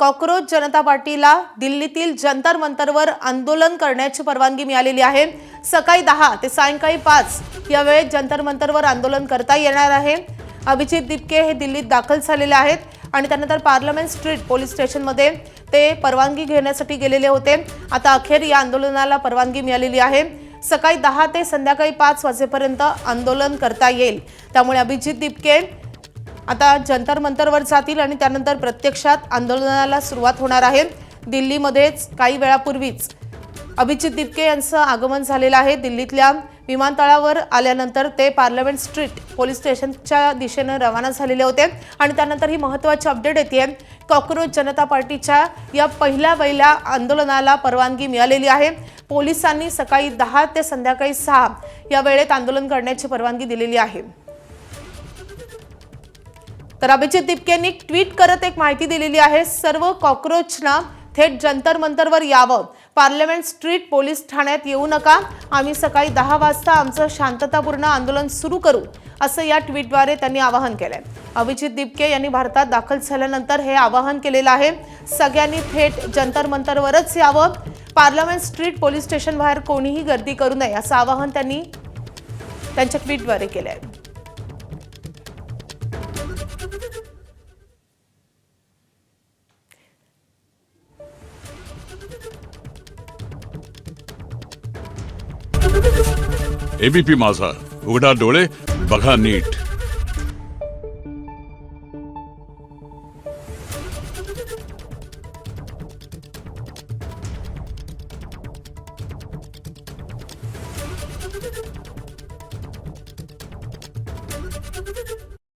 Cockroach जनता पार्टीला दिल्लीतील जंतर मंतरवर आंदोलन करण्याची परवानगी मिळालेली आहे। सकाळी 10 ते सायंकाळी 5 या वेळेत जंतर मंतरवर आंदोलन करता येणार आहे। अभिजित दिपके हे दिल्लीत दाखल झालेले आहेत आणि त्यानंतर पार्लमेंट स्ट्रीट पोलीस स्टेशनमध्ये ते परवानगी घेण्यासाठी गेलेले होते। आता अखेर या आंदोलनाला परवानगी मिळालेली आहे। सकाळी 10 ते संध्याकाळी 5 वाजेपर्यंत आंदोलन करता येईल। त्यामुळे अभिजित दिपके आता जंतर मंतरवर जातील आणि त्यानंतर प्रत्यक्षात आंदोलनाला सुरुवात होणार आहे। दिल्लीमध्येच काही वेळापूर्वीच अभिजित दिपके यांचं आगमन झालेलं आहे। दिल्लीतल्या विमानतळावर आल्यानंतर ते पार्लमेंट स्ट्रीट पोलीस स्टेशनच्या दिशेने रवाना झालेले होते आणि त्यानंतर ही महत्त्वाची अपडेट येते। कॉकरोच जनता पार्टीच्या या पहिल्या आंदोलनाला परवानगी मिळालेली आहे। पोलिसांनी सकाळी 10 ते संध्याकाळी 6 या वेळेत आंदोलन करण्याची परवानगी दिलेली आहे। तर अभिजित दिपकेंनी ट्विट करत एक माहिती दिलेली आहे। सर्व कॉकरोचना थेट जंतर मंतरवर यावं, पार्लमेंट स्ट्रीट पोलीस ठाण्यात येऊ नका, आम्ही सकाळी 10 वाजता आमचं शांततापूर्ण आंदोलन सुरू करू, असं या ट्विटद्वारे त्यांनी आवाहन केलंय। अभिजित दिपके यांनी भारतात दाखल झाल्यानंतर हे आवाहन केलेलं आहे। सगळ्यांनी थेट जंतर मंतरवरच यावं, पार्लमेंट स्ट्रीट पोलीस स्टेशन बाहेर कोणीही गर्दी करू नये, असं आवाहन त्यांनी त्यांच्या ट्विटद्वारे केलंय। एबीपी माझा, उघडा डोळे बघा नीट।